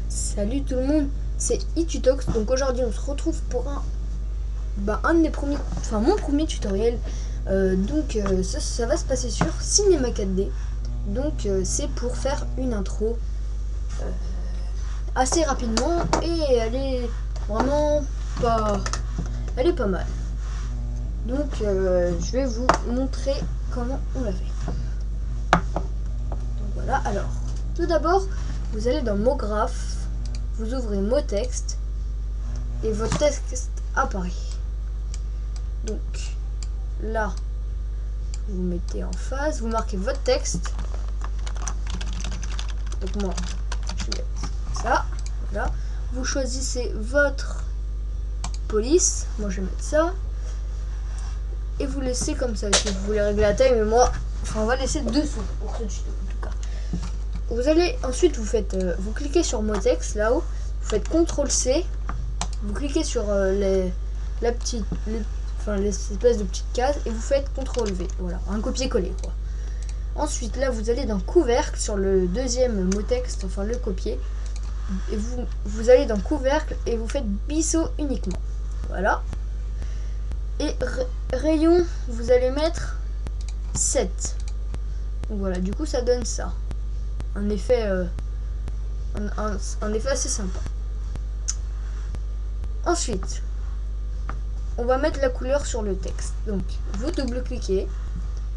Salut tout le monde, c'est Itutox. Donc aujourd'hui on se retrouve pour un de mes premiers, enfin mon premier tutoriel. Ça va se passer sur Cinema 4D. C'est pour faire une intro assez rapidement et elle est vraiment pas, elle est pas mal. Je vais vous montrer comment on l'a fait. Donc voilà. Alors tout d'abord vous allez dans MoGraph. Vous ouvrez mot texte et votre texte apparaît. Donc là, vous mettez en face, vous marquez votre texte. Donc moi, je vais mettre ça. Voilà. Vous choisissez votre police. Moi, je vais mettre ça. Et vous laissez comme ça. Si vous voulez régler la taille, mais moi, on va laisser dessous pour ce tuto en tout cas. Vous allez ensuite, vous cliquez sur mot texte là-haut. Vous faites CTRL-C. Vous cliquez sur les espèces de petites cases et vous faites CTRL-V. Voilà, un copier-coller quoi. Ensuite, là, vous allez dans couvercle sur le deuxième mot texte, enfin le copier. Et vous allez dans couvercle et vous faites biseau uniquement. Voilà. Et rayon, vous allez mettre 7. Donc voilà, du coup, ça donne ça. Un effet, un effet assez sympa. Ensuite, on va mettre la couleur sur le texte. Donc, vous double-cliquez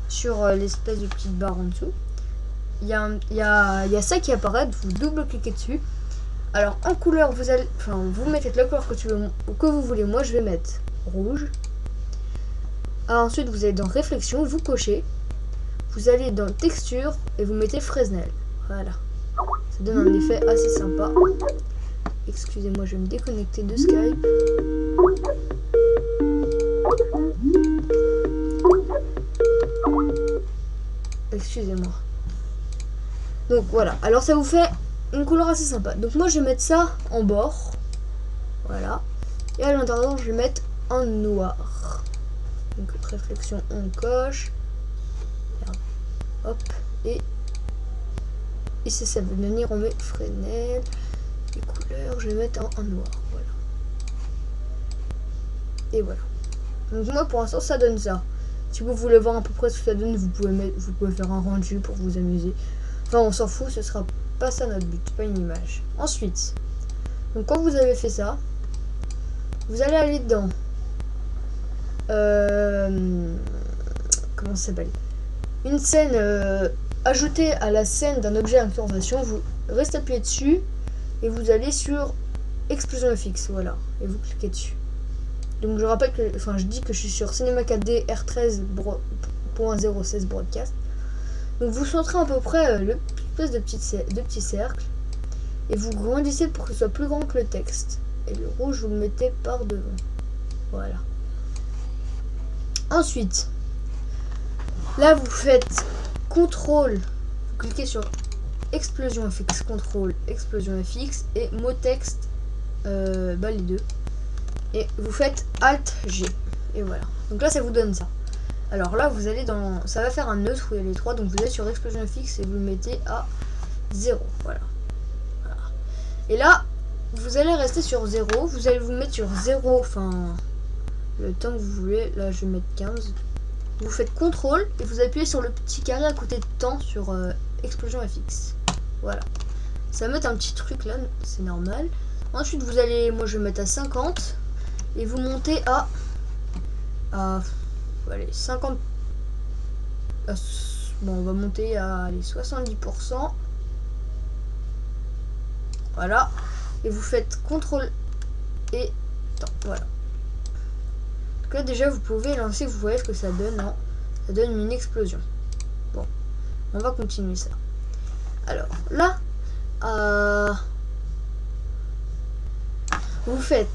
sur l'espèce de petite barre en dessous. Il y a ça qui apparaît, vous double-cliquez dessus. Alors, en couleur, vous mettez la couleur que vous voulez. Moi, je vais mettre rouge. Alors, ensuite, vous allez dans réflexion, vous cochez. Vous allez dans texture et vous mettez Fresnel. Voilà. Ça donne un effet assez sympa. Excusez-moi, je vais me déconnecter de Skype. Excusez-moi. Donc voilà, alors ça vous fait une couleur assez sympa. Donc moi je vais mettre ça en bord. Voilà. Et à l'intérieur je vais mettre en noir. Donc réflexion on coche. Hop. Et si ça veut venir on met Fresnel. Les couleurs je vais mettre en noir. Voilà. Et voilà. Donc moi pour l'instant ça donne ça. Si vous voulez voir à peu près ce que ça donne, vous pouvez faire un rendu pour vous amuser. Enfin, on s'en fout, ce sera pas ça notre but, pas une image. Ensuite, donc quand vous avez fait ça, vous allez aller dans comment ça s'appelle, une scène ajoutée à la scène d'un objet en conversation. Vous restez appuyé dessus et vous allez sur Explosion FX, voilà, et vous cliquez dessus. Donc je rappelle que, je dis que je suis sur Cinema 4D R13.016 broadcast. Donc vous centrez à peu près l'espèce de petit cercle et vous grandissez pour que ce soit plus grand que le texte. Et le rouge vous le mettez par devant. Voilà. Ensuite, là vous faites CTRL, vous cliquez sur Explosion FX, CTRL, Explosion FX et mot texte, les deux. Et vous faites Alt G. Et voilà. Donc là ça vous donne ça. Alors là vous allez dans, ça va faire un neutre où il y a les trois. Donc vous allez sur Explosion FX et vous le mettez à 0. Voilà. Et là vous allez rester sur 0. Vous allez vous mettre sur 0, le temps que vous voulez. Là je vais mettre 15. Vous faites CTRL et vous appuyez sur le petit carré à côté de temps sur Explosion FX. Voilà. Ça va mettre un petit truc là, c'est normal. Ensuite vous allez, moi je vais mettre à 50. Et vous montez à allez, 50. Bon, on va monter à 70%. Voilà. Et vous faites CTRL et temps. Voilà. Donc là déjà vous pouvez lancer, vous voyez ce que ça donne, hein. Ça donne une explosion. Bon, on va continuer ça. Alors là, vous faites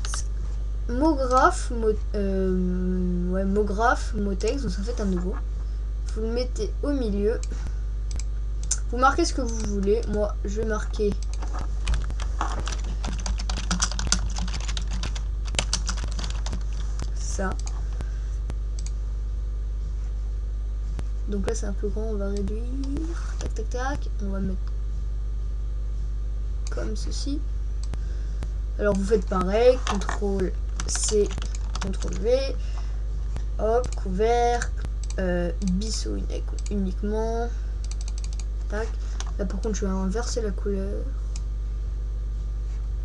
MoGraph, MoGraph, mot texte, donc ça fait un nouveau. Vous le mettez au milieu. Vous marquez ce que vous voulez. Moi, je vais marquer ça. Donc là, c'est un peu grand, on va réduire. Tac, tac, tac. On va mettre comme ceci. Alors vous faites pareil, CTRL C, CTRL V, hop, couvercle, biseau uniquement, tac. Là par contre je vais inverser la couleur,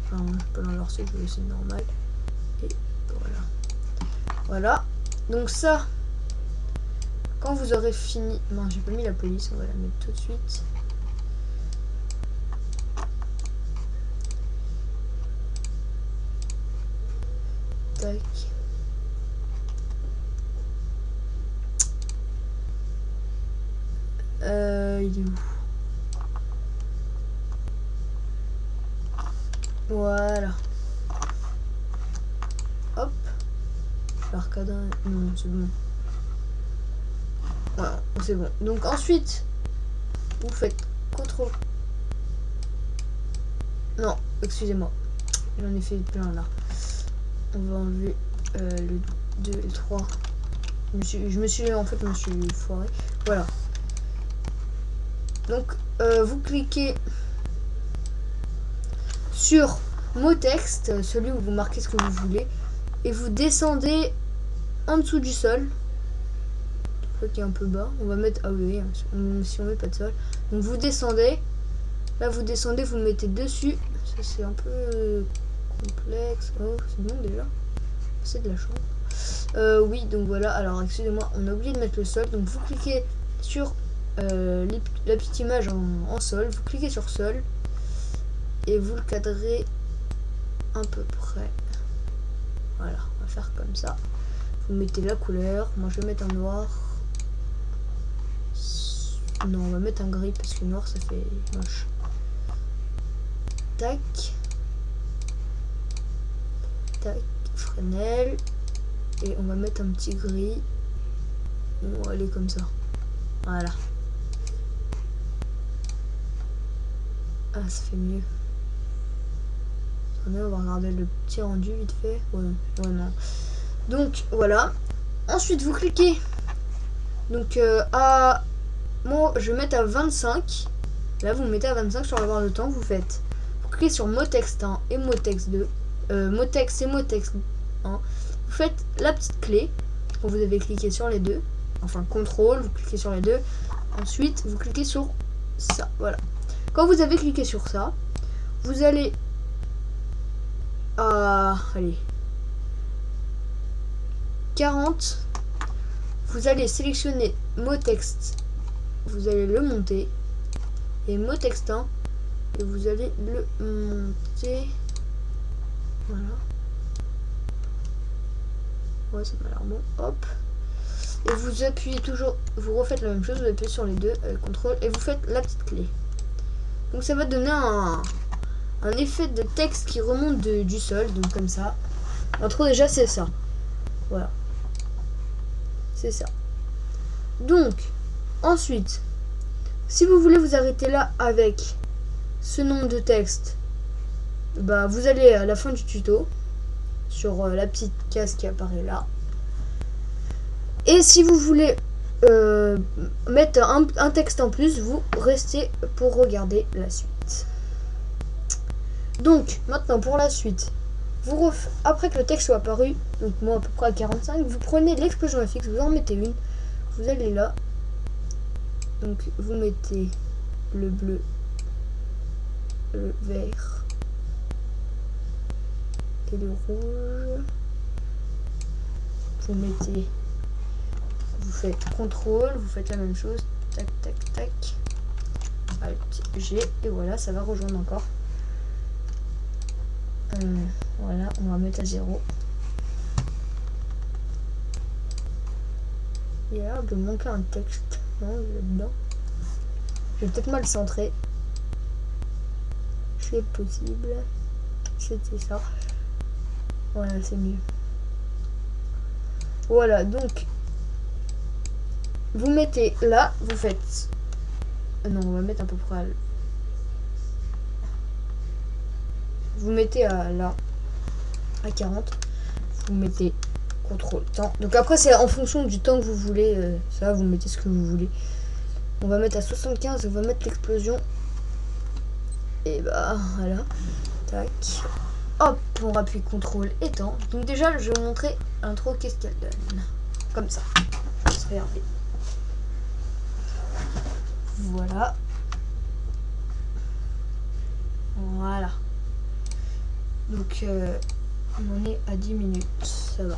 enfin je peux l'inverser, je vais laisser normal, et voilà, donc ça, quand vous aurez fini, non j'ai pas mis la police, on va la mettre tout de suite. Tac. Il est où? Voilà. Hop. L'arcade. Non, c'est bon. Voilà, c'est bon. Donc ensuite, vous faites CTRL. Non, excusez-moi. J'en ai fait plein là. On va enlever le 2 et le 3. Je me suis foiré. Voilà. Donc, vous cliquez sur mot texte, celui où vous marquez ce que vous voulez, et vous descendez en dessous du sol. Qui est un peu bas. On va mettre, ah oui, si on met pas de sol. Donc vous descendez. Là, vous descendez, vous le mettez dessus. Ça, c'est un peu complexe. Oh, c'est bon déjà. C'est de la chance. Oui, donc voilà. Alors, excusez-moi, on a oublié de mettre le sol. Donc, vous cliquez sur la petite image en sol. Vous cliquez sur sol. Et vous le cadrez à peu près. Voilà, on va faire comme ça. Vous mettez la couleur. Moi, je vais mettre un noir. Non, on va mettre un gris parce que noir, ça fait moche. Tac. Tac. Fresnel. Et on va mettre un petit gris. On va aller comme ça. Voilà. Ah, ça fait mieux. Attendez, on va regarder le petit rendu vite fait. Ouais, non. Donc, voilà. Ensuite, vous cliquez. Donc, moi, je vais mettre à 25. Là, vous mettez à 25 sur la barre de temps. Vous cliquez sur mot texte 1 et mot texte 2. Mot texte et mot texte 1. Vous faites la petite clé. Quand vous avez cliqué sur les deux. Enfin, CTRL, vous cliquez sur les deux. Ensuite, vous cliquez sur ça. Voilà. Quand vous avez cliqué sur ça, vous allez à... allez. 40. Vous allez sélectionner mot texte. Vous allez le monter. Et mot texte 1. Et vous allez le monter. Voilà. Ouais, ça m'a l'air bon. Hop. Et vous appuyez toujours. Vous refaites la même chose. Vous appuyez sur les deux. CTRL. Et vous faites la petite clé. Donc ça va donner un effet de texte qui remonte du sol. Donc comme ça. L'intro déjà c'est ça. Voilà. C'est ça. Donc, ensuite, si vous voulez vous arrêter là avec ce nombre de textes, bah vous allez à la fin du tuto sur la petite case qui apparaît là. Et si vous voulez mettre un texte en plus, vous restez pour regarder la suite. Donc, maintenant pour la suite, après que le texte soit apparu, donc moi à peu près à 45, vous prenez l'explosion FX, vous en mettez une, vous allez là, donc vous mettez le bleu, le vert et le rouge, vous faites CTRL, vous faites la même chose, tac tac tac, Alt G, et voilà, ça va rejoindre encore. Voilà, on va mettre à 0. Il y a l'air de manquer un texte. Non, il est dedans. Je vais peut-être mal centrer. C'est possible. C'était ça. Voilà, c'est mieux. Voilà, donc vous mettez là, vous faites... Non, on va mettre à peu près... Vous mettez là, à 40. Vous mettez CTRL temps. Donc après, c'est en fonction du temps que vous voulez. Ça, vous mettez ce que vous voulez. On va mettre à 75. On va mettre l'explosion. Et bah, voilà. Tac. hop, on appuie CTRL étant. Donc déjà, je vais vous montrer l'intro, qu'est-ce qu'elle donne. Comme ça. Regardez. Voilà. Voilà. Donc, on en est à 10 minutes. Ça va.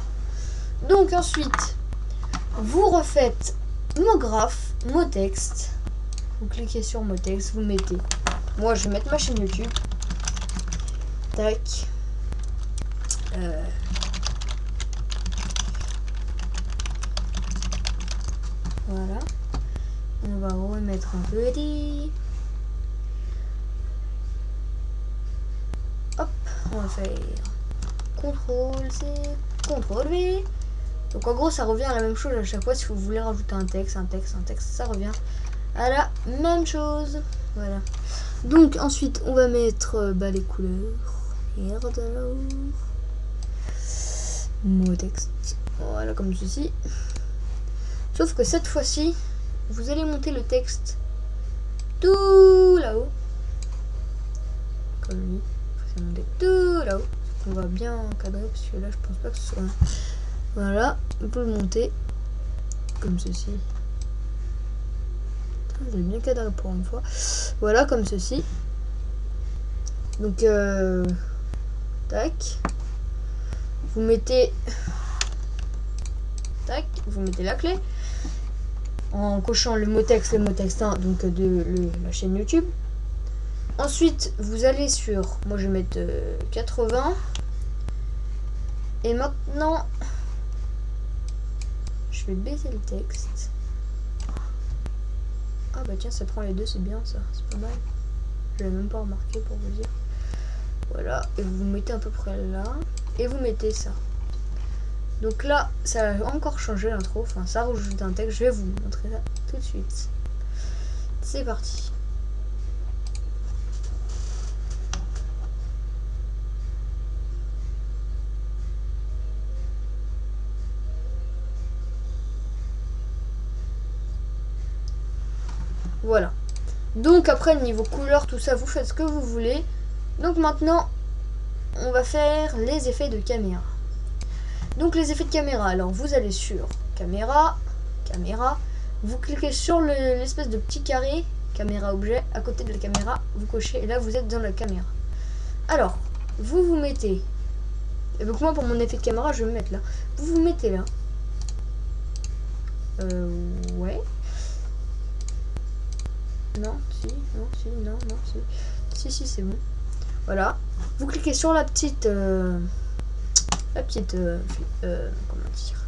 Donc ensuite, vous refaites mot graphe, mot texte. Vous cliquez sur mot texte, vous mettez. Moi, je vais mettre ma chaîne YouTube. Tac. Voilà. On va remettre un petit. Hop, on va faire CTRL-C, CTRL-V. Donc en gros, ça revient à la même chose à chaque fois. Si vous voulez rajouter un texte, ça revient à la même chose. Voilà. Donc ensuite, on va mettre les couleurs. Mot texte. Voilà, comme ceci. Sauf que cette fois-ci, vous allez monter le texte tout là-haut. Comme lui. Vous monter tout là-haut. On va bien encadrer parce que là, je pense pas que ce soit. Voilà, on peut le monter comme ceci. Je l'ai bien cadré pour une fois. Voilà, comme ceci. Donc, tac. Vous mettez. Tac, vous mettez la clé. En cochant le mot texte 1, donc de la chaîne YouTube. Ensuite, vous allez sur. Moi, je vais mettre 80. Et maintenant. Je vais baisser le texte. Ah bah tiens, ça prend les deux, c'est bien ça, c'est pas mal. Je l'ai même pas remarqué pour vous dire. Voilà, et vous mettez à peu près là. Et vous mettez ça. Donc là, ça a encore changé l'intro. Enfin, ça rajoute un texte. Je vais vous montrer ça tout de suite. C'est parti. Voilà. Donc après, niveau couleur, tout ça, vous faites ce que vous voulez. Donc maintenant, on va faire les effets de caméra. Donc les effets de caméra, alors vous allez sur caméra, vous cliquez sur l'espèce de petit carré, caméra objet, à côté de la caméra, vous cochez et là vous êtes dans la caméra. Alors, vous mettez, et donc moi pour mon effet de caméra, je vais me mettre là. Vous mettez là. Ouais. Non, si, c'est bon. Voilà. Vous cliquez sur la petite comment dire,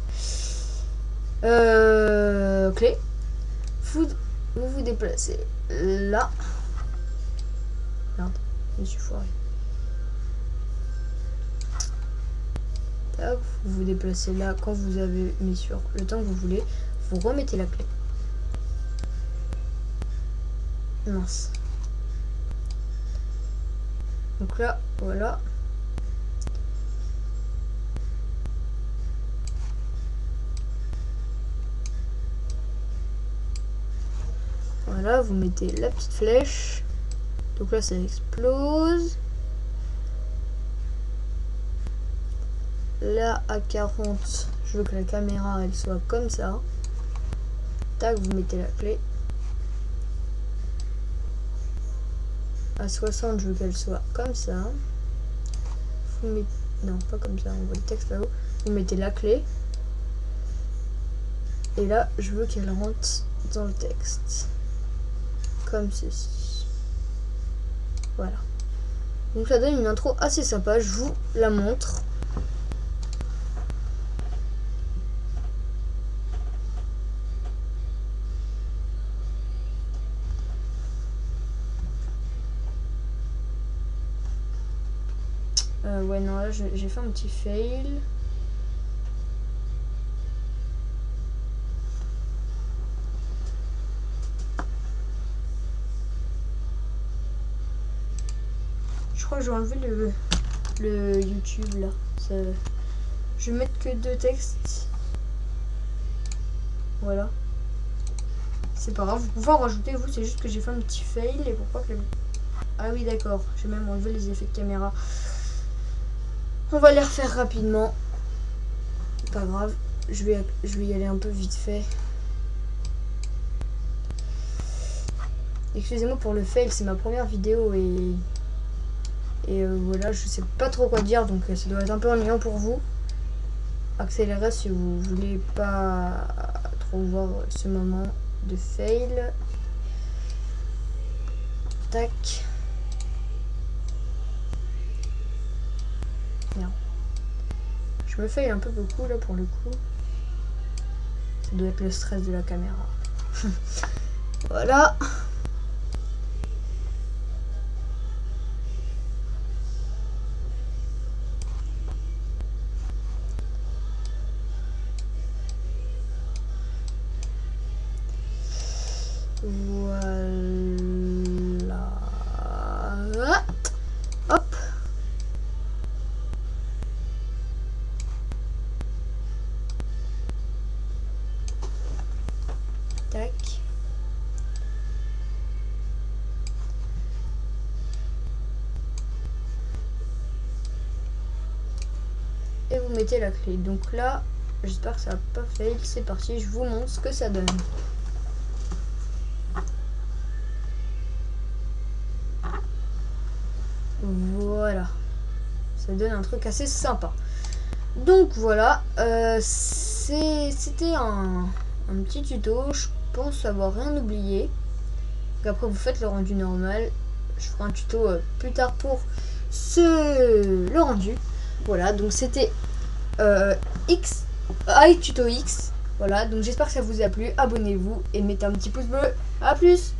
clé. Vous déplacez là. Merde, je me suis foiré. Tac, vous déplacez là quand vous avez mis sur le temps que vous voulez. Vous remettez la clé. Mince. Donc là, voilà. Voilà, vous mettez la petite flèche. Donc là, ça explose. Là, à 40, je veux que la caméra, elle soit comme ça. Tac, vous mettez la clé. À 60, je veux qu'elle soit comme ça. Vous mettez... Non, pas comme ça, on voit le texte là-haut. Vous mettez la clé. Et là, je veux qu'elle rentre dans le texte. Comme ceci. Voilà. Donc ça donne une intro assez sympa, je vous la montre. Ouais, non, là j'ai fait un petit fail. Je crois que je vais enlever le YouTube là. Ça, je vais mettre que 2 textes. Voilà. C'est pas grave, vous pouvez en rajouter vous, c'est juste que j'ai fait un petit fail et pourquoi que... Ah oui d'accord, j'ai même enlevé les effets de caméra. On va les refaire rapidement. Pas grave, je vais y aller un peu vite fait. Excusez-moi pour le fail, c'est ma première vidéo et voilà, je sais pas trop quoi dire, donc ça doit être un peu ennuyant pour vous. Accélérez si vous voulez pas trop voir ce moment de fail. Tac. Bien. Je me fail un peu beaucoup là pour le coup. Ça doit être le stress de la caméra. Voilà. Voilà. Hop. Tac. Et vous mettez la clé. Donc là, j'espère que ça va pas fail. C'est parti, je vous montre ce que ça donne. Voilà. Ça donne un truc assez sympa. Donc voilà, c'était un petit tuto. Je pense avoir rien oublié. Donc après vous faites le rendu normal. Je ferai un tuto plus tard pour le rendu. Voilà, donc c'était iTuto X. Voilà, donc j'espère que ça vous a plu. Abonnez-vous et mettez un petit pouce bleu. A plus!